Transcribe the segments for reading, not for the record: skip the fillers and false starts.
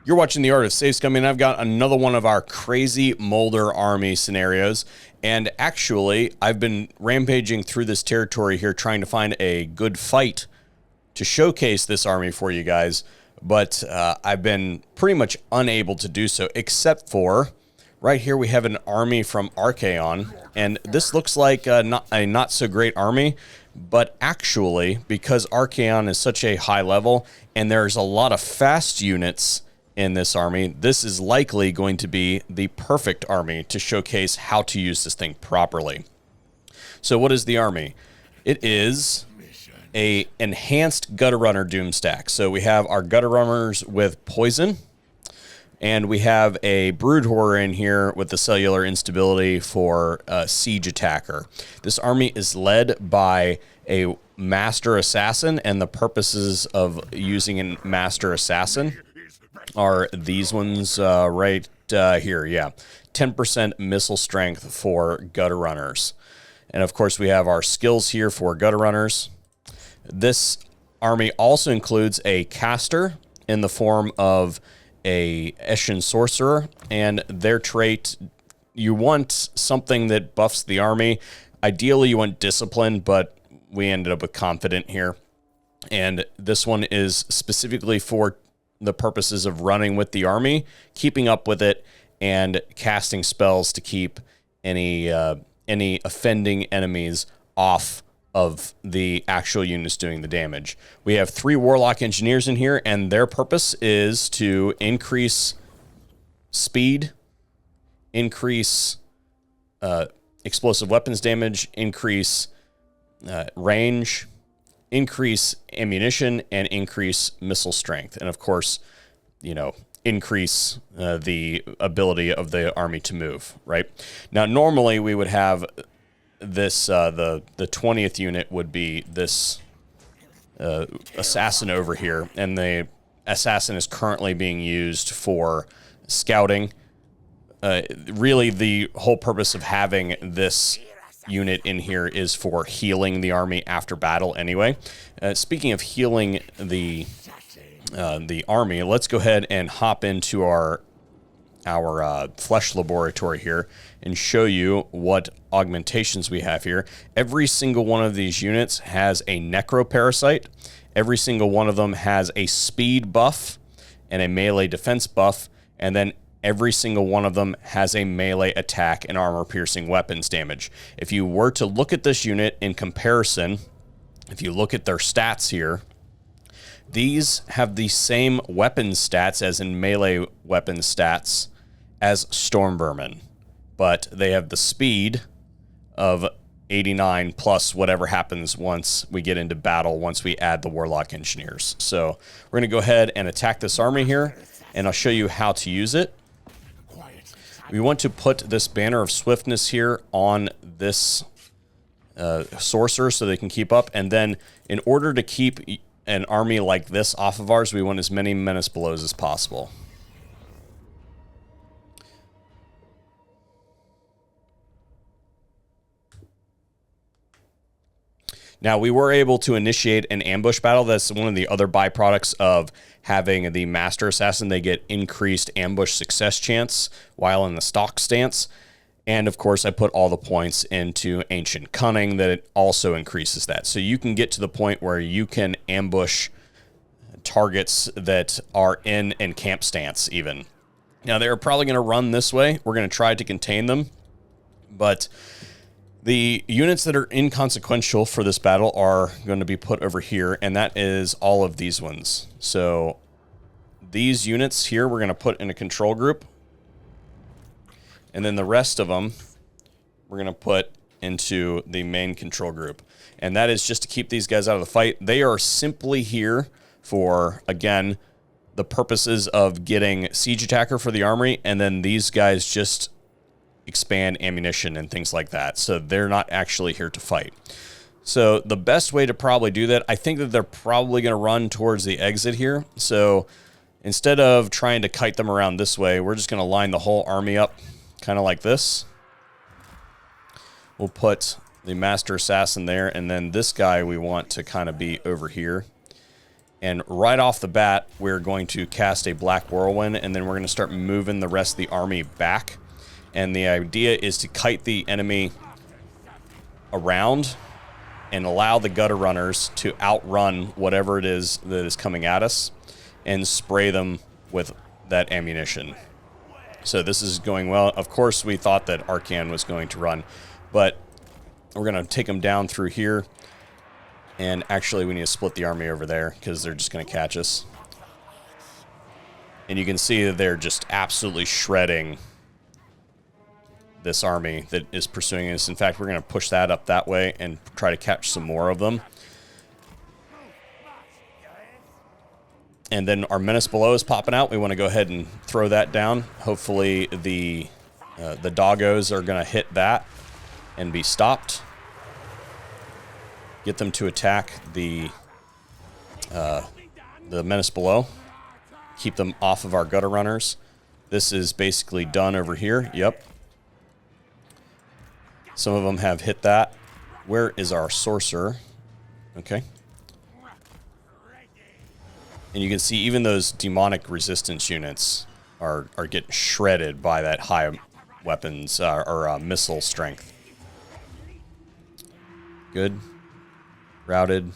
You're watching The Art of Safe Scumming, and I've got another one of our crazy Moulder army scenarios. And actually, I've been rampaging through this territory here trying to find a good fight to showcase this army for you guys. But I've been pretty much unable to do so, except for right here we have an army from Archaon. And this looks like a not so great army. But actually, because Archaon is such a high level and there's a lot of fast units in this army, this is likely going to be the perfect army to showcase how to use this thing properly. So what is the army? It is a enhanced gutter runner doom stack. So we have our gutter runners with poison, and we have a brood horror in here with the cellular instability for siege attacker. This army is led by a master assassin, and the purposes of using a master assassin are these ones right here. Yeah, 10% missile strength for gutter runners. And of course we have our skills here for gutter runners. This army also includes a caster in the form of a Eshin sorcerer, and their trait, you want something that buffs the army. Ideally you want discipline, but we ended up with confident here. And this one is specifically for the purposes of running with the army, keeping up with it, and casting spells to keep any offending enemies off of the actual units doing the damage. We have 3 Warlock Engineers in here, and their purpose is to increase speed, increase explosive weapons damage, increase range, increase ammunition, and increase missile strength. And of course, you know, increase the ability of the army to move, right? Now, normally we would have this, the 20th unit would be this assassin over here, and the assassin is currently being used for scouting. Really, the whole purpose of having this unit in here is for healing the army after battle anyway. Speaking of healing the army, let's go ahead and hop into our flesh laboratory here and show you what augmentations we have here. Every single one of these units has a necroparasite. Every single one of them has a speed buff and a melee defense buff, and then every single one of them has a melee attack and armor-piercing weapons damage. If you were to look at this unit in comparison, if you look at their stats here, these have the same weapon stats as in melee weapon stats as Stormvermin, but they have the speed of 89 plus whatever happens once we get into battle, once we add the Warlock Engineers. So we're going to go ahead and attack this army here, and I'll show you how to use it. We want to put this Banner of Swiftness here on this sorcerer so they can keep up. And then in order to keep an army like this off of ours, we want as many Menace Blows as possible. Now, we were able to initiate an ambush battle. That's one of the other byproducts of having the Master Assassin. They get increased ambush success chance while in the stock stance. And, of course, I put all the points into Ancient Cunning that it also increases that. So you can get to the point where you can ambush targets that are in camp stance even. Now, they're probably going to run this way. We're going to try to contain them. But the units that are inconsequential for this battle are going to be put over here, and that is all of these ones. So these units here we're going to put in a control group, and then the rest of them we're going to put into the main control group. And that is just to keep these guys out of the fight. They are simply here for, again, the purposes of getting siege attacker for the army, and then these guys just expand ammunition and things like that. So they're not actually here to fight. So the best way to probably do that, I think that they're probably going to run towards the exit here. So instead of trying to kite them around this way, we're just going to line the whole army up kind of like this. We'll put the Master Assassin there, and then this guy we want to kind of be over here. And right off the bat, we're going to cast a Black Whirlwind, and then we're going to start moving the rest of the army back. And the idea is to kite the enemy around and allow the gutter runners to outrun whatever it is that is coming at us and spray them with that ammunition. So this is going well. Of course, we thought that Arcan was going to run, but we're going to take them down through here. And actually, we need to split the army over there because they're just going to catch us. And you can see that they're just absolutely shredding this army that is pursuing us. In fact, we're going to push that up that way and try to catch some more of them. And then our menace below is popping out. We want to go ahead and throw that down. Hopefully the doggos are going to hit that and be stopped. Get them to attack the menace below. Keep them off of our gutter runners. This is basically done over here. Yep. Some of them have hit that. Where is our sorcerer? Okay. And you can see even those demonic resistance units are getting shredded by that high weapons or missile strength. Good. Routed.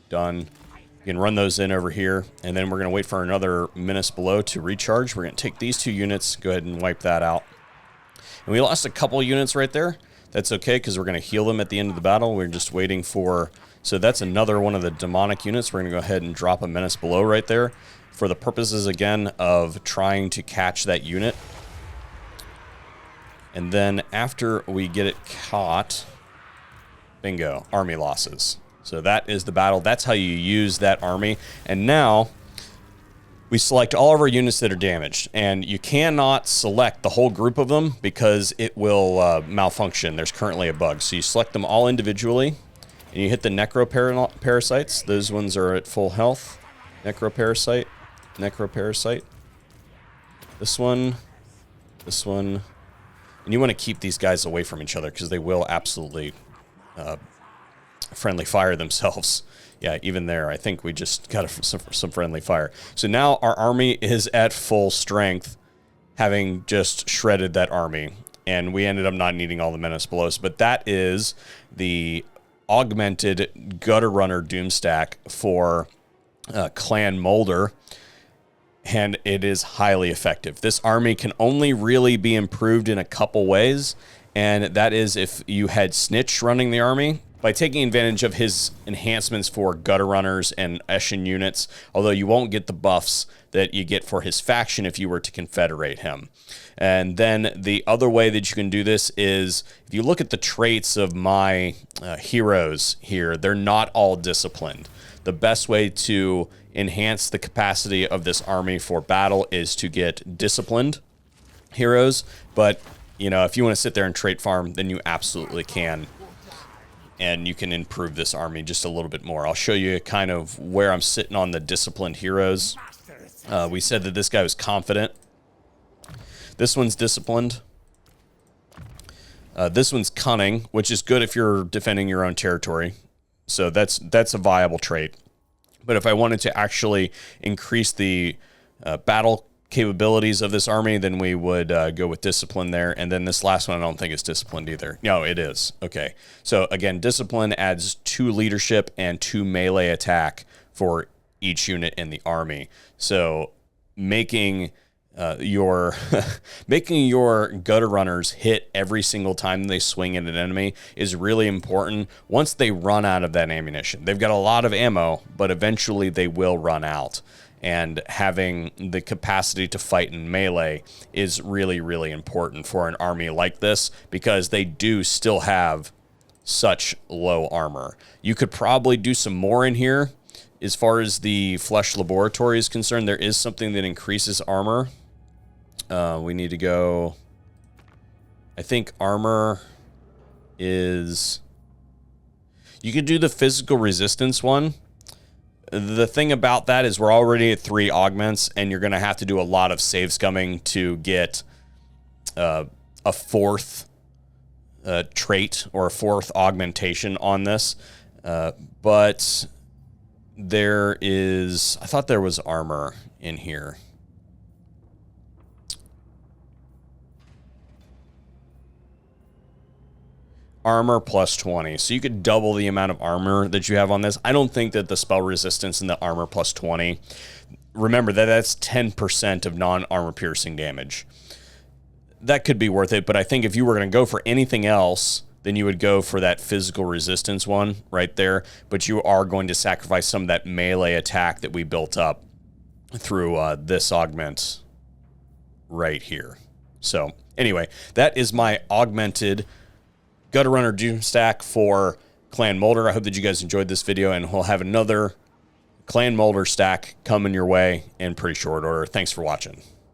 Done. You can run those in over here, and then we're going to wait for another menace below to recharge. We're going to take these 2 units, go ahead and wipe that out. And we lost a couple units right there. That's okay, because we're going to heal them at the end of the battle. We're just waiting for... So that's another one of the demonic units. We're going to go ahead and drop a menace below right there for the purposes, again, of trying to catch that unit. And then after we get it caught, bingo, army losses. So that is the battle. That's how you use that army. And now we select all of our units that are damaged. And you cannot select the whole group of them because it will malfunction. There's currently a bug. So you select them all individually. And you hit the necroparasites. Those ones are at full health. Necroparasite. Necroparasite. This one. This one. And you want to keep these guys away from each other because they will absolutely friendly fire themselves. Yeah, even there, I think we just got some friendly fire. So now our army is at full strength, having just shredded that army. And we ended up not needing all the menace below. But that is the augmented gutter runner doomstack for Clan Moulder, and it is highly effective. This army can only really be improved in a couple ways, and that is if you had Snitch running the army, by taking advantage of his enhancements for gutter runners and Eshin units, although you won't get the buffs that you get for his faction if you were to confederate him. And then the other way that you can do this is, if you look at the traits of my heroes here, they're not all disciplined. The best way to enhance the capacity of this army for battle is to get disciplined heroes. But, you know, if you want to sit there and trait farm, then you absolutely can. And you can improve this army just a little bit more. I'll show you kind of where I'm sitting on the disciplined heroes. We said that this guy was confident. This one's disciplined. This one's cunning, which is good if you're defending your own territory. So that's a viable trait. But if I wanted to actually increase the battle capabilities of this army, then we would go with discipline there. And then this last one, I don't think is disciplined either. No, it is. Okay. So again, discipline adds 2 leadership and 2 melee attack for each unit in the army. So making your making your gutter runners hit every single time they swing at an enemy is really important. Once they run out of that ammunition, they've got a lot of ammo, but eventually they will run out. And having the capacity to fight in melee is really, really important for an army like this, because they do still have such low armor. You could probably do some more in here. As far as the Flesh Laboratory is concerned, there is something that increases armor. We need to go... I think armor is... You could do the physical resistance one. The thing about that is we're already at 3 augments, and you're going to have to do a lot of save scumming to get a 4th trait or a 4th augmentation on this. But there is... I thought there was armor in here. Armor plus 20. So you could double the amount of armor that you have on this. I don't think that the spell resistance and the armor plus 20... Remember that that's 10% of non-armor piercing damage. That could be worth it, but I think if you were going to go for anything else, then you would go for that physical resistance one right there. But you are going to sacrifice some of that melee attack that we built up through this augment right here. So anyway, that is my augmented Gutter Runner Doom stack for Clan Moulder. I hope that you guys enjoyed this video, and we'll have another Clan Moulder stack coming your way in pretty short order. Thanks for watching.